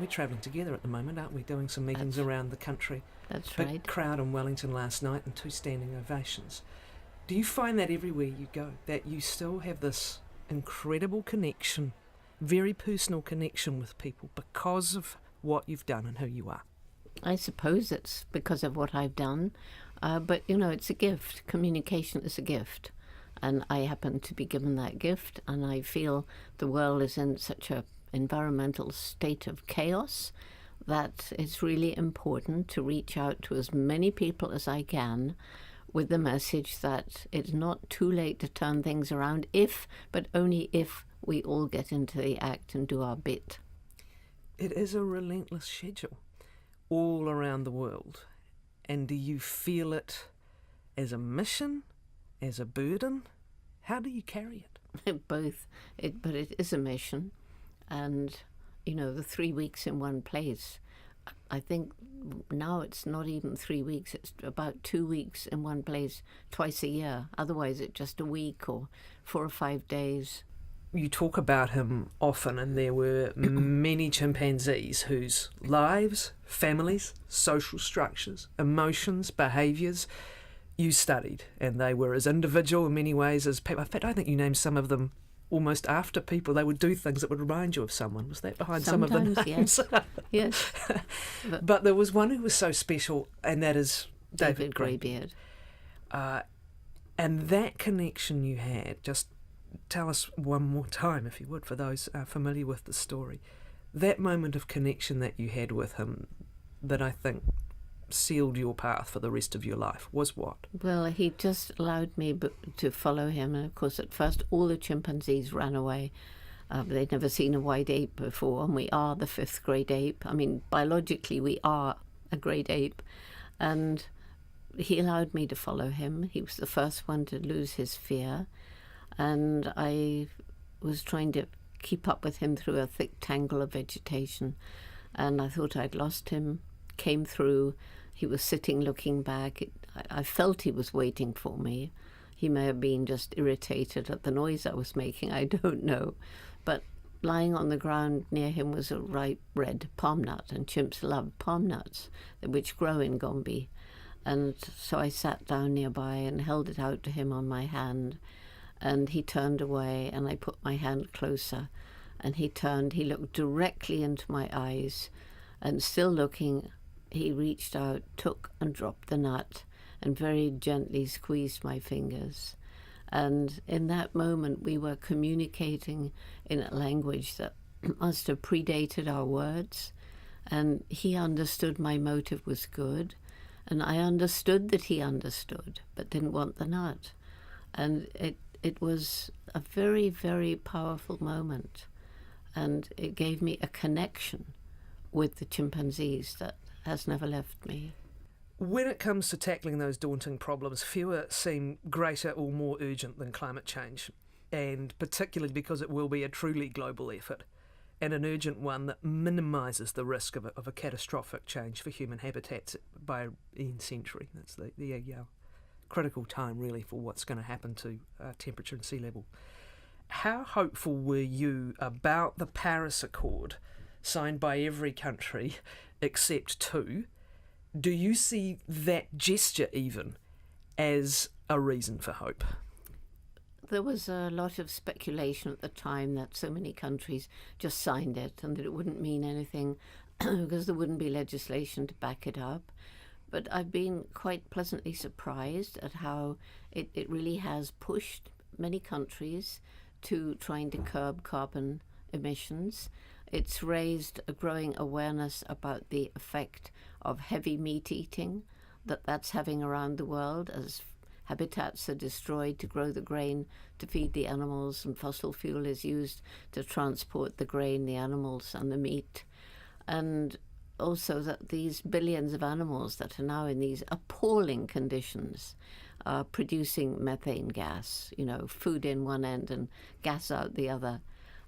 we're travelling together at the moment, aren't we? Doing some meetings around the country. That's Big right. crowd in Wellington last night and 2 standing ovations. Do you find that everywhere you go, that you still have this incredible connection, very personal connection with people because of what you've done and who you are? I suppose it's because of what I've done. But, you know, it's a gift. Communication is a gift. And I happen to be given that gift. And I feel the world is in such an environmental state of chaos that it's really important to reach out to as many people as I can with the message that it's not too late to turn things around but only if we all get into the act and do our bit. It is a relentless schedule all around the world. And do you feel it as a mission, as a burden? How do you carry it? Both. But it is a mission. And, you know, the 3 weeks in one place, I think now it's not even 3 weeks, it's about 2 weeks in one place twice a year. Otherwise it's just a week or 4 or 5 days. You talk about him often, and there were many chimpanzees whose lives, families, social structures, emotions, behaviours you studied, and they were as individual in many ways as people. In fact, I think you named some of them almost after people. They would do things that would remind you of someone. Was that behind Sometimes, some of the names? Yes. But there was one who was so special, and that is David Greybeard. And that connection you had, just tell us one more time, if you would, for those familiar with the story. That moment of connection that you had with him that I think sealed your path for the rest of your life was what? Well, he just allowed me to follow him. And of course, at first, all the chimpanzees ran away. They'd never seen a white ape before, and we are the 5th great ape. I mean, biologically, we are a great ape. And he allowed me to follow him. He was the first one to lose his fear. And I was trying to keep up with him through a thick tangle of vegetation. And I thought I'd lost him, came through. He was sitting looking back. I felt he was waiting for me. He may have been just irritated at the noise I was making, I don't know. But lying on the ground near him was a ripe red palm nut, and chimps love palm nuts, which grow in Gombe. And so I sat down nearby and held it out to him on my hand. And he turned away, and I put my hand closer. And he turned, he looked directly into my eyes, and still looking, he reached out, took and dropped the nut, and very gently squeezed my fingers. And in that moment, we were communicating in a language that must have predated our words. And he understood my motive was good, and I understood that he understood, but didn't want the nut. And it was a very, very powerful moment. And it gave me a connection with the chimpanzees that has never left me. When it comes to tackling those daunting problems, fewer seem greater or more urgent than climate change, and particularly because it will be a truly global effort, and an urgent one that minimises the risk of a catastrophic change for human habitats by end century. That's the critical time, really, for what's going to happen to temperature and sea level. How hopeful were you about the Paris Accord, signed by every country except 2? Do you see that gesture even as a reason for hope? There was a lot of speculation at the time that so many countries just signed it and that it wouldn't mean anything because there wouldn't be legislation to back it up. But I've been quite pleasantly surprised at how it really has pushed many countries to trying to curb carbon emissions. It's raised a growing awareness about the effect of heavy meat eating that's having around the world as habitats are destroyed to grow the grain to feed the animals, and fossil fuel is used to transport the grain, the animals and the meat. And also that these billions of animals that are now in these appalling conditions are producing methane gas, food in one end and gas out the other.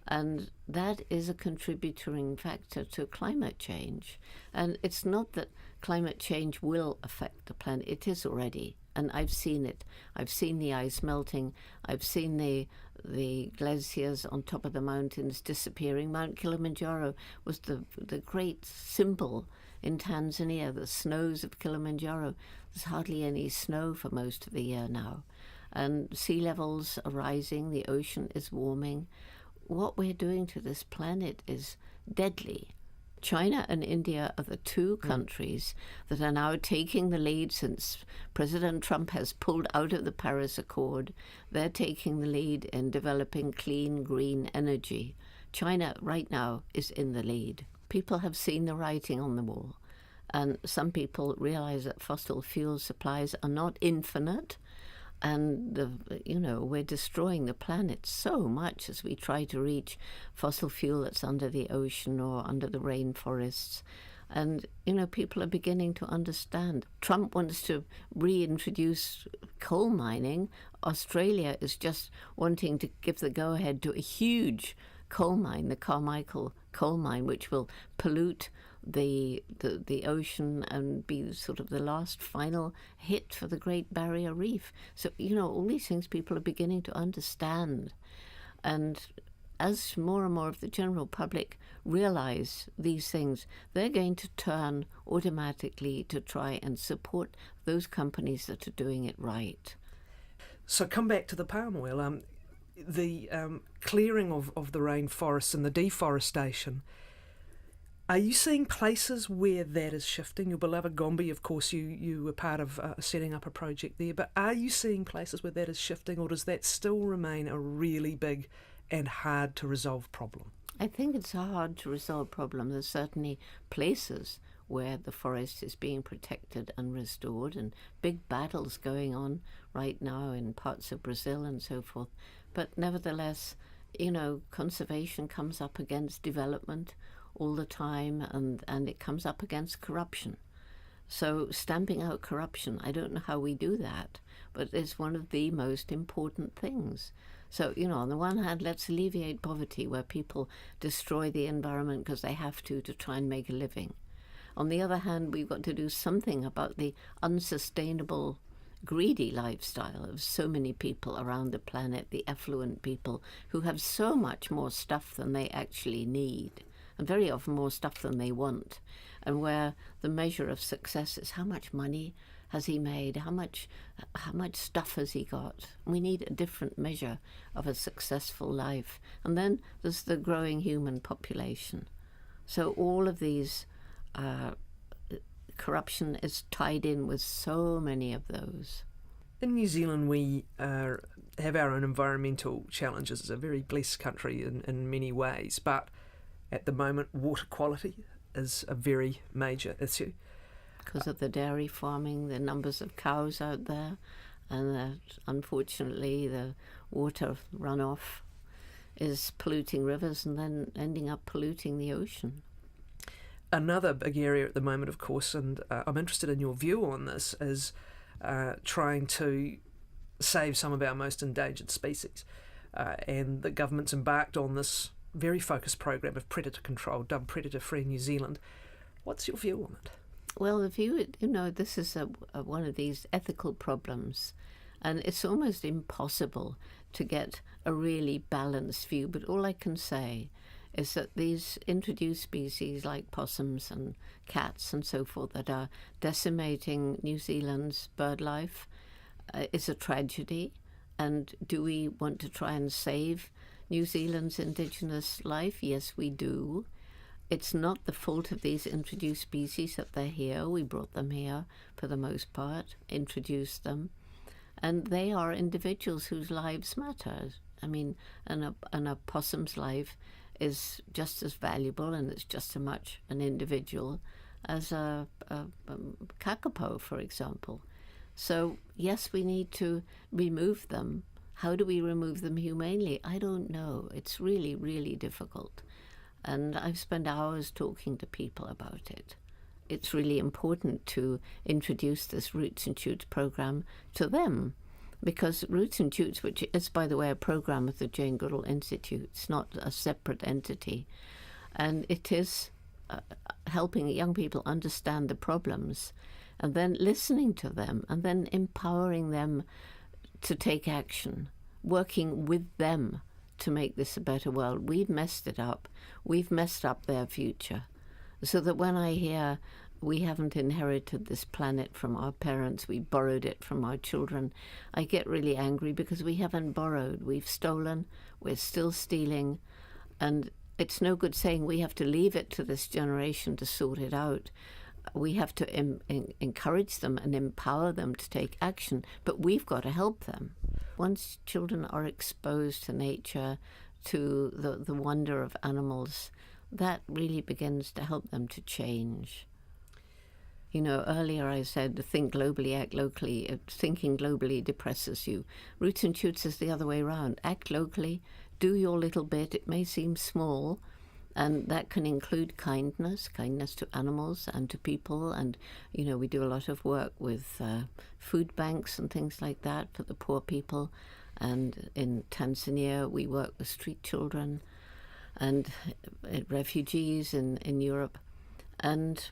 And that is a contributing factor to climate change. And it's not that climate change will affect the planet. It is already And I've seen it. I've seen the ice melting. I've seen the glaciers on top of the mountains disappearing. Mount Kilimanjaro was the great symbol in Tanzania, the snows of Kilimanjaro. There's hardly any snow for most of the year now. And sea levels are rising, the ocean is warming. What we're doing to this planet is deadly. China and India are the two countries that are now taking the lead since President Trump has pulled out of the Paris Accord. They're taking the lead in developing clean, green energy. China right now is in the lead. People have seen the writing on the wall, and some people realize that fossil fuel supplies are not infinite. And, we're destroying the planet so much as we try to reach fossil fuel that's under the ocean or under the rainforests. And, people are beginning to understand. Trump wants to reintroduce coal mining. Australia is just wanting to give the go-ahead to a huge coal mine, the Carmichael coal mine, which will pollute the ocean and be sort of the last final hit for the Great Barrier Reef. So, all these things people are beginning to understand. And as more and more of the general public realize these things, they're going to turn automatically to try and support those companies that are doing it right. So come back to the palm oil. The clearing of the rainforests and the deforestation. Are you seeing places where that is shifting? Your beloved Gombe, of course, you were part of setting up a project there, but are you seeing places where that is shifting, or does that still remain a really big and hard to resolve problem? I think it's a hard to resolve problem. There's certainly places where the forest is being protected and restored, and big battles going on right now in parts of Brazil and so forth. But nevertheless, conservation comes up against development all the time, and it comes up against corruption. So stamping out corruption, I don't know how we do that, but it's one of the most important things. So, on the one hand, let's alleviate poverty where people destroy the environment because they have to try and make a living. On the other hand, we've got to do something about the unsustainable, greedy lifestyle of so many people around the planet, the affluent people who have so much more stuff than they actually need, and very often more stuff than they want, and where the measure of success is how much money has he made, how much stuff has he got. We need a different measure of a successful life. And then there's the growing human population. So all of these corruption is tied in with so many of those. In New Zealand, we have our own environmental challenges. It's a very blessed country in many ways, but at the moment, water quality is a very major issue. Because of the dairy farming, the numbers of cows out there, and unfortunately the water runoff is polluting rivers and then ending up polluting the ocean. Another big area at the moment, of course, and I'm interested in your view on this, is trying to save some of our most endangered species. And the government's embarked on this very focused program of predator control, dubbed Predator Free New Zealand. What's your view on it? Well, the view, this is one of these ethical problems, and it's almost impossible to get a really balanced view. But all I can say is that these introduced species like possums and cats and so forth that are decimating New Zealand's bird life is a tragedy. And do we want to try and save New Zealand's indigenous life? Yes, we do. It's not the fault of these introduced species that they're here. We brought them here for the most part, introduced them. And they are individuals whose lives matter. I mean, and a possum's life is just as valuable, and it's just as much an individual as a kakapo, for example. So, yes, we need to remove them. How do we remove them humanely? I don't know. It's really, really difficult. And I've spent hours talking to people about it. It's really important to introduce this Roots and Shoots program to them, because Roots and Shoots, which is, by the way, a program of the Jane Goodall Institute, it's not a separate entity, and it is helping young people understand the problems and then listening to them, and then empowering them to take action, working with them to make this a better world. We've messed it up. We've messed up their future. So that when I hear we haven't inherited this planet from our parents, we borrowed it from our children, I get really angry, because we haven't borrowed. We've stolen, we're still stealing, and it's no good saying we have to leave it to this generation to sort it out. We have to encourage them and empower them to take action, but we've got to help them. Once children are exposed to nature, to the wonder of animals, that really begins to help them to change. You know, earlier I said, think globally, act locally. Thinking globally depresses you. Roots and Shoots is the other way around. Act locally, do your little bit. It may seem small, and that can include kindness to animals and to people. And, you know, we do a lot of work with food banks and things like that for the poor people. And in Tanzania, we work with street children and refugees in Europe. And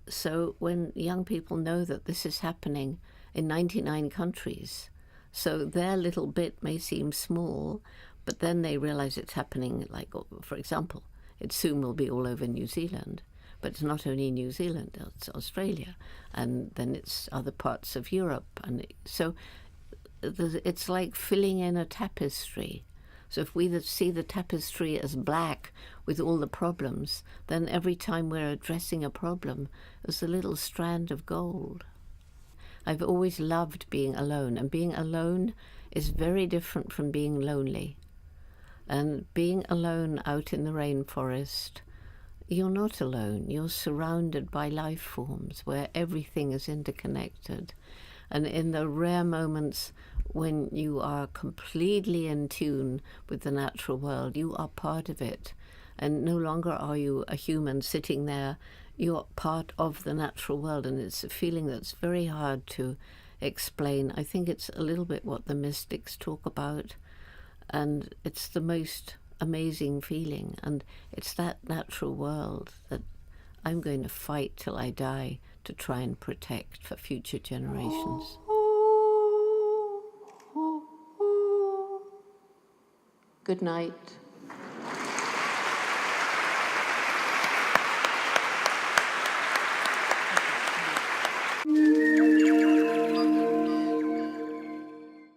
so when young people know that this is happening in 99 countries, so their little bit may seem small, but then they realize it's happening, like, for example, it soon will be all over New Zealand. But it's not only New Zealand, it's Australia, and then it's other parts of Europe. And so it's like filling in a tapestry. So if we see the tapestry as black with all the problems, then every time we're addressing a problem, there's a little strand of gold. I've always loved being alone, and being alone is very different from being lonely. And being alone out in the rainforest, you're not alone. You're surrounded by life forms where everything is interconnected. And in the rare moments when you are completely in tune with the natural world, you are part of it. And no longer are you a human sitting there. You're part of the natural world. And it's a feeling that's very hard to explain. I think it's a little bit what the mystics talk about. And it's the most amazing feeling. And it's that natural world that I'm going to fight till I die to try and protect for future generations. Good night.